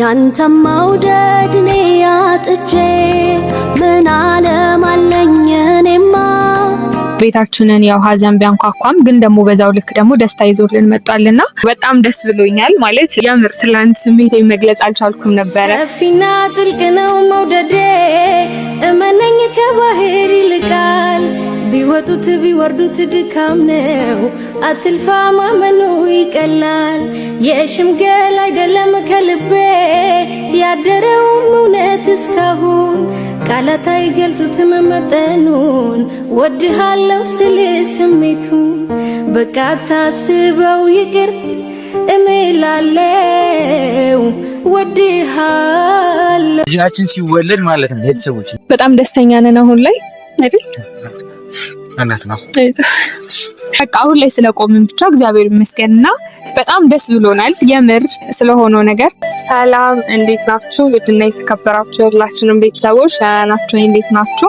ያንተም መውደድ እኔ ያጥቼ ምን ዓለም አለኝ እኔማ። ቤታችንን ያው ሀዘን ቢያንኳኳም ግን ደግሞ በዛው ልክ ደግሞ ደስታ ይዞልን መጥቷልና በጣም ደስ ብሎኛል። ማለት የምር ትላንት ስሜቴን መግለጽ አልቻልኩም ነበረ። ሰፊና ጥልቅ ነው መውደዴ እመነኝ ከባህር ይልቃል። ቢወጡት ቢወርዱት ድካም ነው አትልፋ ማመኑ ይቀላል። የሽምገል አይደለም ከልቤ ያደረውም እውነት እስካሁን ቃላት አይገልጹትም መጠኑን። ወድሃለው ስል ስሜቱን በቃ ታስበው ይቅር እምላለው ወድሃለው። ልጃችን ሲወለድ ማለት ነው ቤተሰቦች በጣም ደስተኛ ነን አሁን ላይ አይደል? ማለት ነው በቃ አሁን ላይ ስለቆምን ብቻ እግዚአብሔር ይመስገንና በጣም ደስ ብሎናል የምር ስለሆነው ነገር። ሰላም እንዴት ናችሁ? ውድና የተከበራችሁ ሁላችንም ቤተሰቦች ደህና ናችሁ? እንዴት ናችሁ?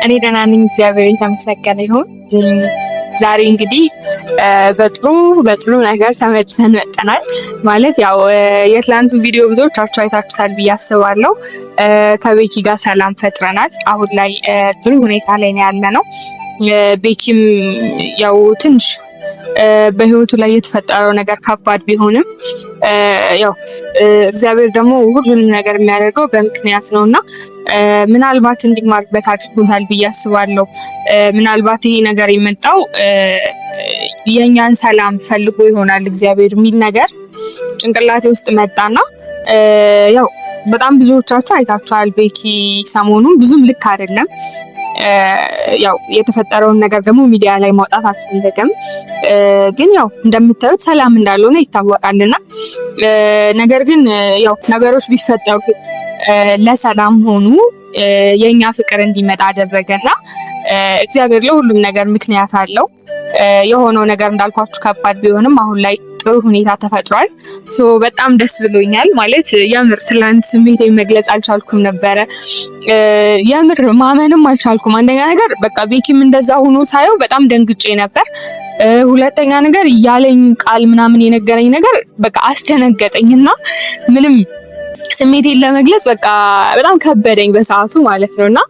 እኔ ደህና ነኝ፣ እግዚአብሔር የተመሰገነ ይሁን። ዛሬ እንግዲህ በጥሩ ነገር ተመልሰን መጥተናል። ማለት ያው የትላንቱ ቪዲዮ ብዙዎቻችሁ አይታችኋል ብዬ አስባለሁ። ከቤኪ ጋር ሰላም ፈጥረናል። አሁን ላይ ጥሩ ሁኔታ ላይ ነው ያለነው። ቤኪም ያው ትንሽ በህይወቱ ላይ የተፈጠረው ነገር ከባድ ቢሆንም ያው እግዚአብሔር ደግሞ ሁሉንም ነገር የሚያደርገው በምክንያት ነውና ምናልባት እንዲማርበት አድርጎታል ብዬ አስባለሁ። ምናልባት ይሄ ነገር የመጣው የኛን ሰላም ፈልጎ ይሆናል እግዚአብሔር የሚል ነገር ጭንቅላቴ ውስጥ መጣና ያው በጣም ብዙዎቻችሁ አይታችኋል። ቤኪ ሰሞኑን ብዙም ልክ አይደለም። ያው የተፈጠረውን ነገር ደግሞ ሚዲያ ላይ ማውጣት አልፈለገም። ግን ያው እንደምታዩት ሰላም እንዳልሆነ ይታወቃልና ነገር ግን ያው ነገሮች ቢፈጠሩ ለሰላም ሆኑ የኛ ፍቅር እንዲመጣ አደረገና እግዚአብሔር ለሁሉም ነገር ምክንያት አለው። የሆነው ነገር እንዳልኳችሁ ከባድ ቢሆንም አሁን ላይ ጥሩ ሁኔታ ተፈጥሯል። በጣም ደስ ብሎኛል። ማለት የምር ትላንት ስሜቴን መግለጽ አልቻልኩም ነበረ። የምር ማመንም አልቻልኩም። አንደኛ ነገር በቃ ቤኪም እንደዛ ሆኖ ሳየው በጣም ደንግጬ ነበር። ሁለተኛ ነገር ያለኝ ቃል ምናምን የነገረኝ ነገር በቃ አስደነገጠኝና ምንም ስሜቴን ለመግለጽ በቃ በጣም ከበደኝ በሰዓቱ ማለት ነውና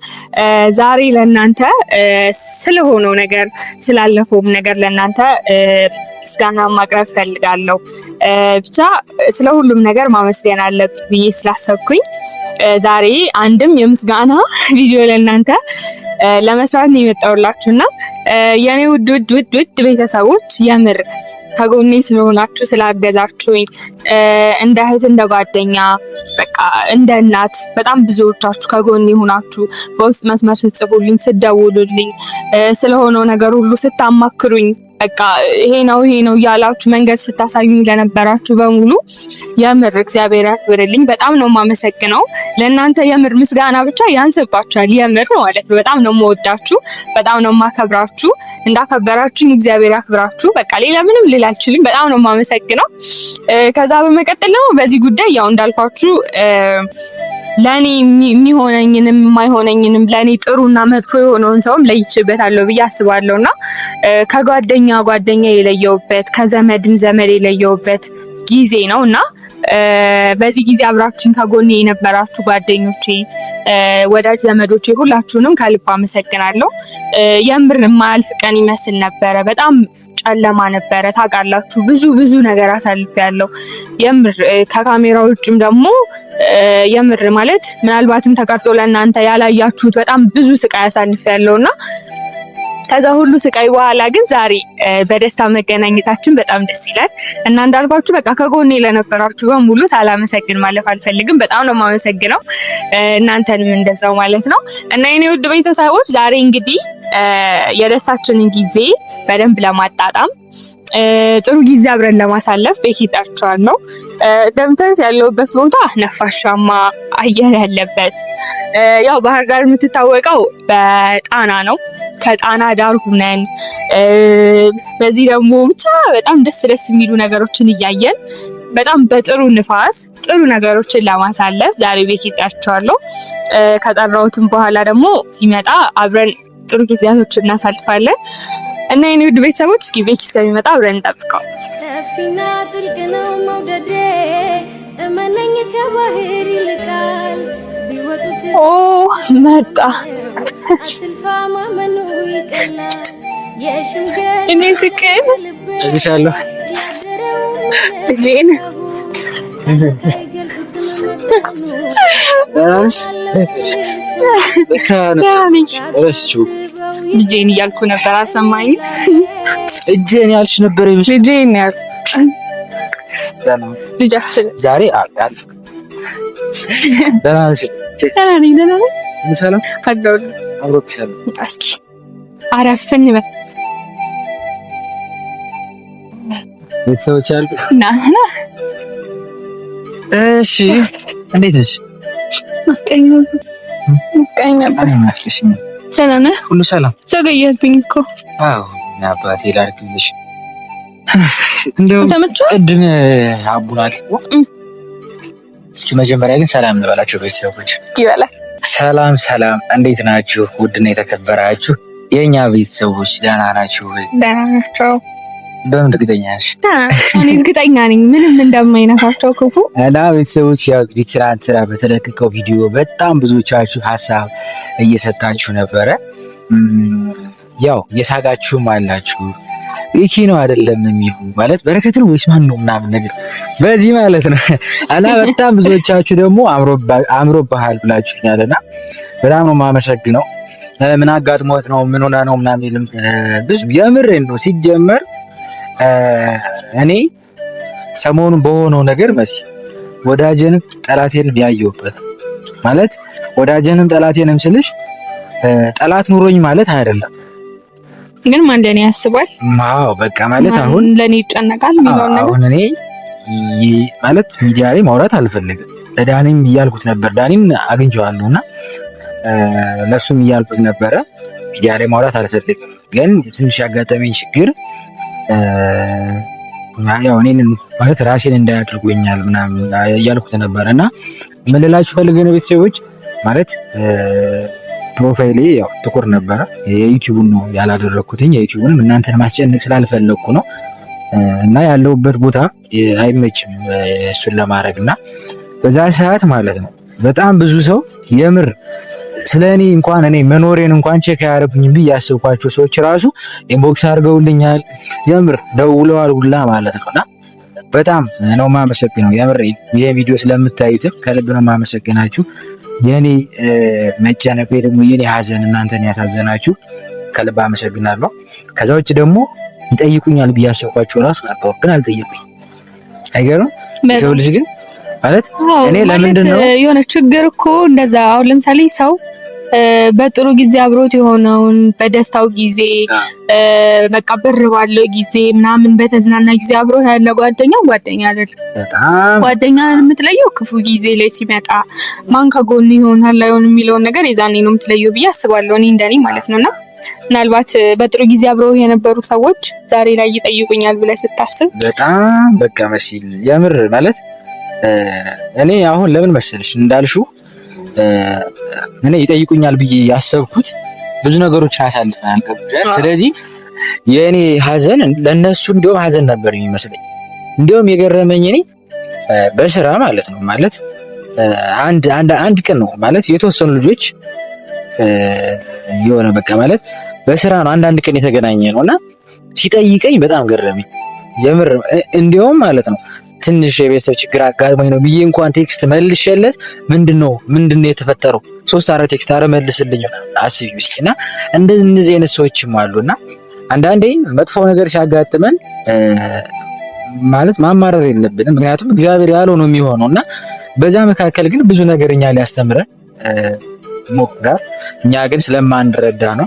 ዛሬ ለእናንተ ስለሆነው ነገር ስላለፈውም ነገር ለእናንተ ምስጋና ማቅረብ ፈልጋለሁ። ብቻ ስለ ሁሉም ነገር ማመስገን አለብኝ ብዬ ስላሰብኩኝ ዛሬ አንድም የምስጋና ቪዲዮ ለእናንተ ለመስራት ነው የመጣሁላችሁና የኔ ውድ ቤተሰቦች የምር ከጎኔ ስለሆናችሁ ስላገዛችሁኝ እንደ እህት እንደ ጓደኛ በቃ እንደ እናት በጣም ብዙዎቻችሁ ከጎኔ ሆናችሁ በውስጥ መስመር ስትጽፉልኝ፣ ስትደውሉልኝ፣ ስለሆነው ነገር ሁሉ ስታማክሩኝ በቃ ይሄ ነው እያላችሁ መንገድ ስታሳዩኝ ለነበራችሁ በሙሉ የምር እግዚአብሔር ያክብርልኝ። በጣም ነው የማመሰግነው። ለእናንተ የምር ምስጋና ብቻ ያንስባችኋል። የምር ማለት ነው። በጣም ነው የምወዳችሁ፣ በጣም ነው የማከብራችሁ። እንዳከበራችሁኝ እግዚአብሔር ያክብራችሁ። በቃ ሌላ ምንም ልል አልችልም። በጣም ነው የማመሰግነው። ከዛ በመቀጠል ደግሞ በዚህ ጉዳይ ያው እንዳልኳችሁ ለኔ የሚሆነኝንም የማይሆነኝንም ለኔ ጥሩና መጥፎ የሆነውን ሰውም ለይቼበታለሁ ብዬ አስባለሁና ከጓደኛ የለየውበት ከዘመድም ዘመድ የለየውበት ጊዜ ነውና በዚህ ጊዜ አብራችሁኝ ከጎኔ የነበራችሁ ጓደኞቼ፣ ወዳጅ ዘመዶቼ ሁላችሁንም ከልብ አመሰግናለሁ። የምር የማያልፍ ቀን ይመስል ነበረ። በጣም ጨለማ ነበረ። ታውቃላችሁ ብዙ ነገር አሳልፌያለሁ። የምር ከካሜራ ውጭም ደግሞ የምር ማለት ምናልባትም ተቀርጾ ለእናንተ ያላያችሁት በጣም ብዙ ስቃይ አሳልፌያለሁና ከዛ ሁሉ ስቃይ በኋላ ግን ዛሬ በደስታ መገናኘታችን በጣም ደስ ይላል እና እንዳልኳችሁ በቃ ከጎኔ ለነበራችሁ በሙሉ ሳላመሰግን ማለፍ አልፈልግም። በጣም ነው የማመሰግነው። እናንተንም እንደዛው ማለት ነው እና የኔ ውድ ቤተሰቦች ዛሬ እንግዲህ የደስታችንን ጊዜ በደንብ ለማጣጣም ጥሩ ጊዜ አብረን ለማሳለፍ ቤኪ ጠርቻለሁ። እንደምታዩት ያለውበት ቦታ ነፋሻማ አየር ያለበት ያው ባህር ዳር የምትታወቀው በጣና ነው። ከጣና ዳር ሁነን በዚህ ደግሞ ብቻ በጣም ደስ የሚሉ ነገሮችን እያየን በጣም በጥሩ ንፋስ ጥሩ ነገሮችን ለማሳለፍ ዛሬ ቤኪ ጠርቻለሁ። ከጠራሁትም በኋላ ደግሞ ሲመጣ አብረን ጥሩ ጊዜያቶችን እናሳልፋለን እና የኔ ውድ ቤተሰቦች እስኪ ቤኪ እስከሚመጣ አብረን እንጠብቀው። ሰፊና ጥልቅ ነው መውደዴ እመነኝ ከባህር ይልቃል ቢወጡት ኦ መጣ አትልፋ ማመኑ ይቀላል የሽምገል እኔ ፍቅር እዚሻለሁ ጄን ልጄን እያልኩ ነበር አልሰማኝም እጄን ያልሽ ነበር ይመስል ልጄን ያልኩ ልጃችን ዛሬ አቃል ደህና ነሽ? ደህና ነኝ ሰላም አለው አብሮክሻል እስኪ አረፍ እንበል ቤተሰቦች አሉ ና እሺ እንዴት ነሽ? ቀኝ ነበር ደህና ነህ? ሁሉ ሰላም ዘገየህብኝ እኮ አዎ አባቴ ላድርግልሽ እንደው ተመቸህ? ቅድም አቡናል እኮ እስኪ መጀመሪያ ግን ሰላም እንበላችሁ ቤተሰቦች። እስኪ በላ ሰላም ሰላም፣ እንዴት ናችሁ? ውድና የተከበራችሁ የኛ ቤተሰቦች ደህና ናችሁ ወይ? ደህና ናቸው። በምን እርግጠኛ ነሽ? እኔ እርግጠኛ ነኝ ምንም እንደማይነካቸው ክፉ። እና ቤተሰቦች ያው እንግዲህ ትናንትና በተለቀቀው ቪዲዮ በጣም ብዙዎቻችሁ ሀሳብ እየሰጣችሁ ነበረ። ያው የሳቃችሁም አላችሁ ይሄ ነው አይደለም የሚሉ ማለት በረከት ነው ወይስ ማን ነው ምናምን ነገር በዚህ ማለት ነው። እና በጣም ብዙዎቻችሁ ደግሞ አምሮብሃል ብላችሁኛልና በጣም ነው የማመሰግነው። ምን አጋጥሞት ነው ምን ሆነ ነው ምናምን ይልም ብዙ የምሬን ነው። ሲጀመር እኔ ሰሞኑን በሆነው ነገር መሲ ወዳጀንም ጠላቴንም ያየሁበት ማለት ወዳጀንም ጠላቴንም ስልሽ ጠላት ኑሮኝ ማለት አይደለም ግን ማን ለኔ ያስባል? አዎ በቃ ማለት አሁን ለኔ ይጨነቃል የሚለው ነገር አሁን እኔ ማለት ሚዲያ ላይ ማውራት አልፈልግም። ለዳኒም እያልኩት ነበር። ዳኒም አግኝቼዋለሁና ለሱም እያልኩት ነበረ ሚዲያ ላይ ማውራት አልፈልግም። ግን ትንሽ ያጋጠመኝ ችግር ያው እኔን ማለት ራሴን እንዳያድርጎኛል ምናምን እያልኩት ነበርና ምን ልላችሁ ፈልጌ ነው ቤተሰቦች ማለት ፕሮፋይሌ ያው ጥቁር ነበረ። የዩቲዩብን ነው ያላደረኩትኝ። የዩቲዩብንም እናንተን ማስጨነቅ ስላልፈለኩ ነው እና ያለውበት ቦታ አይመችም እሱን ለማድረግና በዛ ሰዓት ማለት ነው በጣም ብዙ ሰው የምር ስለኔ እንኳን እኔ መኖሬን እንኳን ቼክ ያደረጉኝ ብዬ ያስብኳቸው ሰዎች ራሱ ኢንቦክስ አድርገውልኛል። የምር ደውለዋል ሁላ ማለት ነውና በጣም ነው የማመሰግነው። የምር ይሄ ቪዲዮ ስለምታዩት ከልብ ነው የማመሰግናችሁ። የኔ መጨነቅ ወይ ደግሞ የኔ ሀዘን እናንተን ያሳዘናችሁ ከልብ አመሰግናለሁ። ከዛ ውጭ ደግሞ ይጠይቁኛል ብዬ አሰብኳቸው ራሱ ነበር ግን አልጠየቁኝ። አይገርም? ሰው ልጅ ግን ማለት እኔ ለምንድን ነው የሆነ ችግር እኮ እንደዛ አሁን ለምሳሌ ሰው በጥሩ ጊዜ አብሮት የሆነውን በደስታው ጊዜ በቃ ብር ባለው ጊዜ ምናምን በተዝናና ጊዜ አብሮ ያለ ጓደኛ አይደለም። በጣም ጓደኛ የምትለየው ክፉ ጊዜ ላይ ሲመጣ ማን ከጎን ይሆናል አይሆን የሚለውን ነገር የዛኔ ነው የምትለየው ብዬ አስባለሁ። እኔ እንደኔ ማለት ነውና ምናልባት በጥሩ ጊዜ አብረው የነበሩ ሰዎች ዛሬ ላይ ይጠይቁኛል ብለህ ስታስብ በጣም በቃ መሲል የምር ማለት እኔ አሁን ለምን መሰለሽ እንዳልሽው እኔ ይጠይቁኛል ብዬ ያሰብኩት ብዙ ነገሮችን አሳልፈናል። ስለዚህ የኔ ሀዘን ለነሱ እንዲያውም ሀዘን ነበር የሚመስለኝ። እንዲያውም የገረመኝ እኔ በስራ ማለት ነው ማለት አንድ ቀን ነው ማለት የተወሰኑ ልጆች የሆነ በቃ ማለት በስራ ነው አንዳንድ ቀን የተገናኘ ነውና ሲጠይቀኝ በጣም ገረመኝ የምር እንዲያውም ማለት ነው ትንሽ የቤተሰብ ችግር አጋጥሞኝ ነው ብዬ እንኳን ቴክስት መልሼለት ምንድነው የተፈጠረው 3-4 ቴክስት አረ መልስልኝ አስቢ እስኪና እንደዚህ አይነት ሰዎችም አሉና አንዳንዴ መጥፎ ነገር ሲያጋጥመን ማለት ማማረር የለብንም። ምክንያቱም እግዚአብሔር ያለው ነው የሚሆነውና በዛ መካከል ግን ብዙ ነገርኛ ሊያስተምረን ሞክራል። እኛ ግን ስለማንረዳ ነው።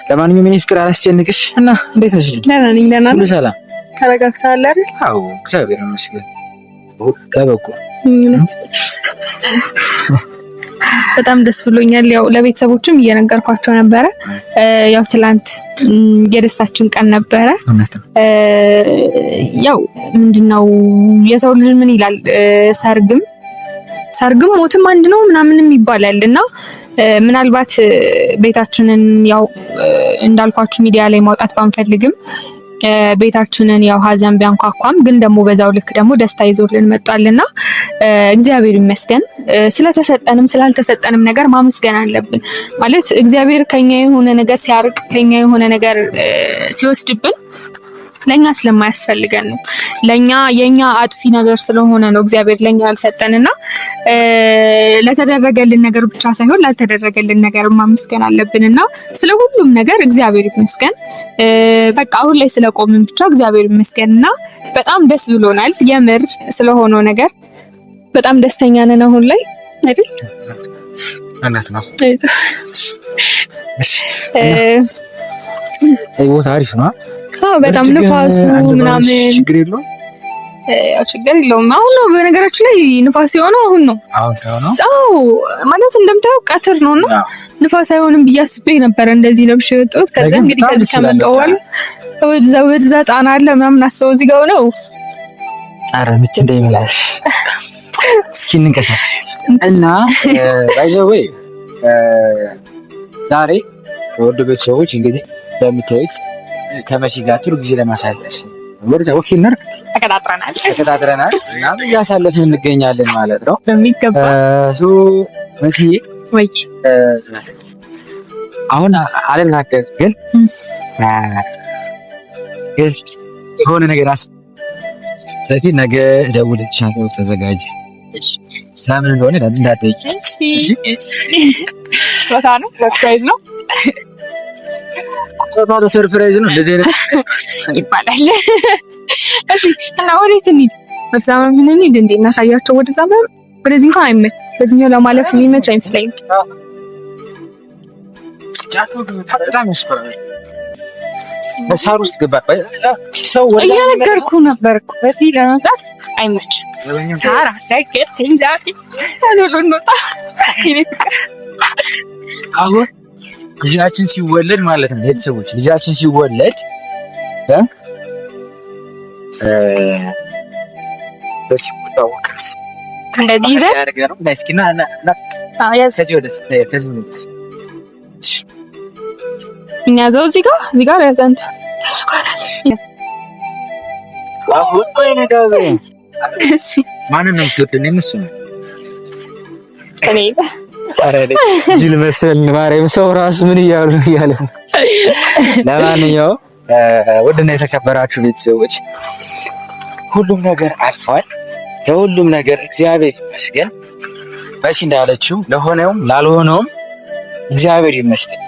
ለማንኛውም እኔ ፍቅር አላስጨንቅሽ እና እንዴት ነሽ? ደህና ነኝ። ሰላም ተረጋግተሃል አይደል? አዎ እግዚአብሔር ይመስገን ለበጎ በጣም ደስ ብሎኛል። ያው ለቤተሰቦችም እየነገርኳቸው ነበረ። ያው ትላንት የደስታችን ቀን ነበረ። ያው ምንድነው የሰው ልጅ ምን ይላል ሰርግም ሞትም አንድ ነው ምናምንም ይባላልና ምናልባት ቤታችንን ያው እንዳልኳችሁ ሚዲያ ላይ ማውጣት ባንፈልግም ቤታችንን ያው ሀዘን ቢያንኳኳም ግን ደግሞ በዛው ልክ ደግሞ ደስታ ይዞልን መጥቷልና እግዚአብሔር ይመስገን። ስለተሰጠንም ስላልተሰጠንም ነገር ማመስገን አለብን። ማለት እግዚአብሔር ከኛ የሆነ ነገር ሲያርቅ ከኛ የሆነ ነገር ሲወስድብን ለኛ ስለማያስፈልገን ነው። ለኛ የኛ አጥፊ ነገር ስለሆነ ነው እግዚአብሔር ለኛ ያልሰጠንና ለተደረገልን ነገር ብቻ ሳይሆን ላልተደረገልን ነገር ማመስገን አለብንና ስለ ሁሉም ነገር እግዚአብሔር ይመስገን። በቃ አሁን ላይ ስለቆምን ብቻ እግዚአብሔር ይመስገንና በጣም ደስ ብሎናል። የምር ስለሆነው ነገር በጣም ደስተኛ ነን አሁን ላይ አይደል? አናት ነው። ቦታ አሪፍ ነው። በጣም ንፋሱ ምናምን ችግር የለውም። አሁን ነው በነገራችን ላይ ንፋስ የሆነው አሁን ነው። ማለት እንደምታየው ቀትር ነውና ንፋስ አይሆንም ብዬ አስቤ ነበር እንደዚህ ለብሼ የወጣሁት። ከዛ እንግዲህ ከዚህ ከመጣሁ በኋላ ወደዛ ጣና አለ ምናምን አስበው እዚህ ጋር ነው። ኧረ ምች እንደሚላሽ እስኪ እንንቀሳቀስ እና ባይዘዌ ዛሬ ወደ ቤተሰቦች እንግዲህ እንደምታዩት ከመሲ ጋር ጥሩ ጊዜ ለማሳለፍ ወደዛ ወኪልነር ተቀጣጥረናል እና እያሳለፍን እንገኛለን ማለት ነው። በሚገባ መሲ ወይ አሁን አልናገር ግን የሆነ ነገር ስለዚህ ነገ እደውልልሻለሁ። ተዘጋጅ። ስለምን እንደሆነ እንዳትጠይቂ። ስጦታ ነው፣ ሰርፕራይዝ ነው። ባዶ ሰርፕራይዝ ነው እንደዚህ አይነት ይባላል። እሺ እና ወዴት እንሂድ? ወደዛ ምን እንሂድ? እንዴ እናሳያቸው። ወደዛ ወደዚህ እንኳን አይመች፣ በዚህኛው ለማለፍ የሚመች አይመስለኝም። በጣም ያስፈራል። በሳር ውስጥ ገባ ሰው ወደ እየነገርኩ ነበር እኮ በዚህ ለመምጣት አይመችም። ሳራ ሳይከት እንዛቂ አዘሎን ወጣ አሁን ልጃችን ሲወለድ ማለት ነው ቤተሰቦች ልጃችን ሲወለድ በሲቁጣው ከስ እንደዚህ ይዘ ያደርጋሉ ለስኪና እኛ ዘው እዚህ ጋር ያዘንተ አሁን ወይ ነገር እሺ ማንን ነው የምትወደው? እነሱ ነው እኔ አረደ ጅል መሰል ማርያም ሰው ራስ ምን እያሉ እያለ ለማንኛውም ወደና የተከበራችሁ ቤተሰቦች ሁሉም ነገር አልፏል። ለሁሉም ነገር እግዚአብሔር ይመስገን። መሲ እንዳለችው ለሆነውም ላልሆነውም እግዚአብሔር ይመስገን።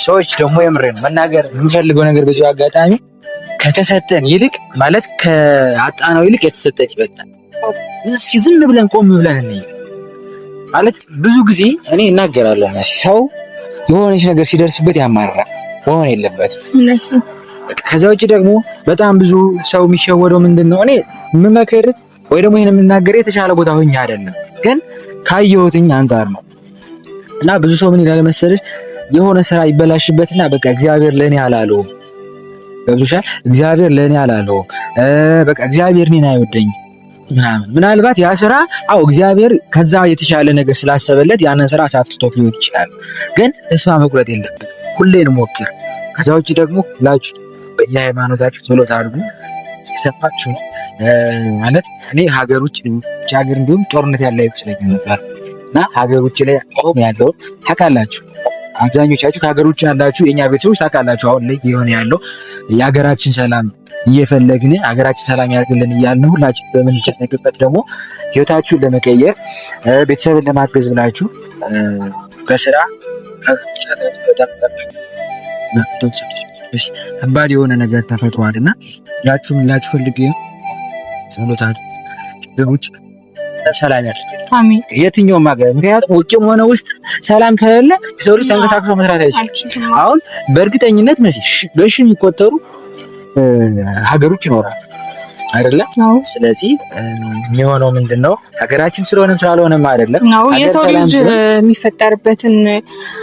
ሰዎች ደግሞ የምሬን መናገር የምፈልገው ነገር በዚህ አጋጣሚ ከተሰጠን ይልቅ ማለት ከአጣናው ይልቅ የተሰጠን ይበልጣል። እስኪ ዝም ብለን ቆም ብለን እንይ ማለት ብዙ ጊዜ እኔ እናገራለሁ መሲ ሰው የሆነች ነገር ሲደርስበት ያማራል መሆን የለበትም። ከዛ ውጭ ደግሞ በጣም ብዙ ሰው የሚሸወደው ምንድነው እኔ የምመክር ወይ ደግሞ ይሄን የምናገር የተሻለ ቦታ ሆኜ አይደለም ግን ካየሁትኝ አንፃር ነው። እና ብዙ ሰው ምን ይላል መሰለሽ የሆነ ስራ ይበላሽበትና በቃ እግዚአብሔር ለኔ አላለውም ገብቶሻል እግዚአብሔር ለኔ አላለውም በቃ እግዚአብሔር እኔን አይወደኝም ምናምን ምናልባት ያ ስራ እግዚአብሔር ከዛ የተሻለ ነገር ስላሰበለት ያንን ስራ ሳትቶት ሊሆን ይችላል። ግን ተስፋ መቁረጥ የለብንም ሁሌን ሞክር። ከዛ ውጭ ደግሞ ሁላችሁ በየሃይማኖታችሁ ጸሎት አድርጉ። ሰፋችሁ ማለት እኔ ሀገር ውጭ ሀገር እንዲሁም ጦርነት ያለ ይመስለኛል ነበር እና ሀገር ውጭ ላይ አሁን ያለው ታውቃላችሁ አብዛኞቻችሁ ከሀገር ውጭ ያላችሁ የኛ ቤተሰቦች ታውቃላችሁ አሁን ላይ የሆነ ያለው የሀገራችን ሰላም እየፈለግን ሀገራችን ሰላም ያርግልን እያልን ሁላችሁ በምንጨነቅበት ደግሞ ህይወታችሁን ለመቀየር ቤተሰብን ለማገዝ ብላችሁ በስራ ከባድ የሆነ ነገር ተፈጥሯልና ሁላችሁ ፈልግ ጸሎት አድርጉ ሰላም ያድርግ አሜን። የትኛውም ሀገር ምክንያቱም ውጭም ሆነ ውስጥ ሰላም ከሌለ የሰው ልጅ ተንቀሳቅሶ መስራት አይችልም። አሁን በእርግጠኝነት በሺ የሚቆጠሩ ሀገሮች ይኖራሉ አይደለም? ስለዚህ የሚሆነው ምንድነው ሀገራችን ስለሆነም ስላልሆነም አይደለም የሰው ልጅ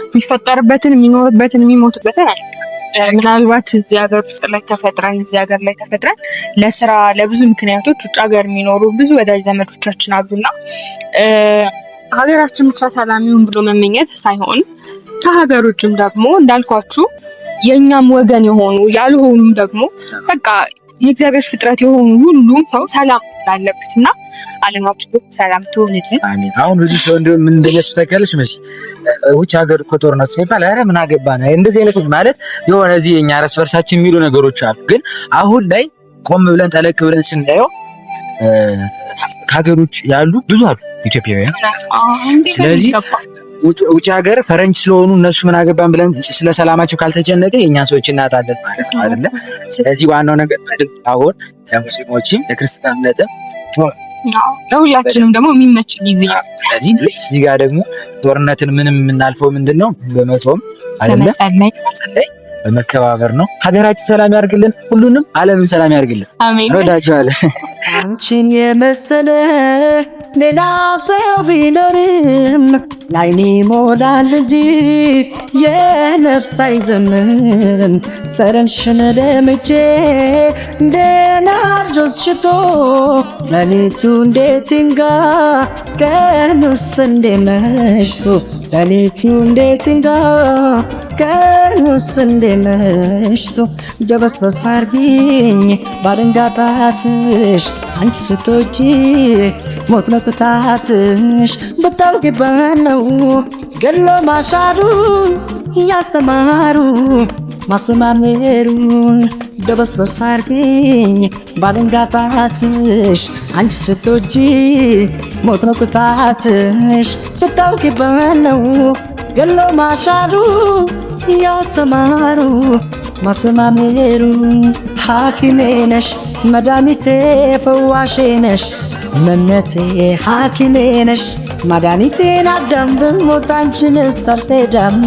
የሚፈጠርበትን የሚኖርበትን የሚሞትበትን አለ። ምናልባት እዚህ ሀገር ውስጥ ላይ ተፈጥረን እዚህ ሀገር ላይ ተፈጥረን ለስራ ለብዙ ምክንያቶች ውጭ ሀገር የሚኖሩ ብዙ ወዳጅ ዘመዶቻችን አሉና ሀገራችን ብቻ ሰላም ይሁን ብሎ መመኘት ሳይሆን ከሀገር ውጭም ደግሞ እንዳልኳችሁ የኛም ወገን የሆኑ ያልሆኑ ደግሞ በቃ የእግዚአብሔር ፍጥረት የሆኑ ሁሉም ሰው ሰላም አለበትና ዓለማችን ሰላም ትሆንልን። አሜን። አሁን ብዙ ሰው ምን እንደሚያስብ ታውቂያለሽ መሲ? ውጭ ሀገር እኮ ጦርነት ሲባል ኧረ ምን አገባን እንደዚህ አይነት ማለት የሆነ እዚህ የኛ እርስ በርሳችን የሚሉ ነገሮች አሉ። ግን አሁን ላይ ቆም ብለን ጠለቅ ብለን ስናየው ከሀገሮች ያሉ ብዙ አሉ ኢትዮጵያውያን። ስለዚህ ውጭ ሀገር ፈረንጅ ስለሆኑ እነሱ ምን አገባን ብለን ስለ ሰላማቸው ካልተጨነቅን የእኛን ሰዎች እናጣለን ማለት ነው አይደለ? ስለዚህ ዋናው ነገር አሁን ለሙስሊሞችም ለክርስትና እምነትም ለሁላችንም ደግሞ የሚመች ጊዜ። ስለዚህ እዚህ ጋር ደግሞ ጦርነትን ምንም የምናልፈው ምንድነው በመጾም አይደለ? በመጸለይ በመከባበር ነው። ሀገራችን ሰላም ያርግልን፣ ሁሉንም ዓለምን ሰላም ያርግልን። አሜን። ወዳጃለ አንቺን የመሰለ ሌላ ሰው ቢኖርም ላይኔ ሞላል እንጂ የነፍስ አይዘምን ፈረንሽን ደምቼ እንደ ናርዶስ ሽቶ ሌሊቱ እንዴት ይንጋ ቀኑስ እንዴት መሽቶ ሌሊቱ እንዴት ይንጋ ቀኑስ እንዴት መሽቶ ደበስበስ አርጊኝ ባደንጋጣትሽ አንቺ ስትወጪ ሞት ነው ቅጣትሽ ብታውቂበት ነው ገሎ ማሻሩን እያስተማሩ ማስተማመሩን ደበስበስ አርጊኝ ባደንጋጣትሽ አንቺ ስትወጪ ሞት ነው ቅጣትሽ ብታውቂበት ነው ገሎ ማሻሩን እያስተማሩ ማስተማመሩ ሐኪሜ ነሽ መድኃኒቴ ፈዋሼ ነሽ እመነቴ ሐኪሜ ነሽ መድኃኒቴን አዳም ብሞት አንቺን ሳልሄዳም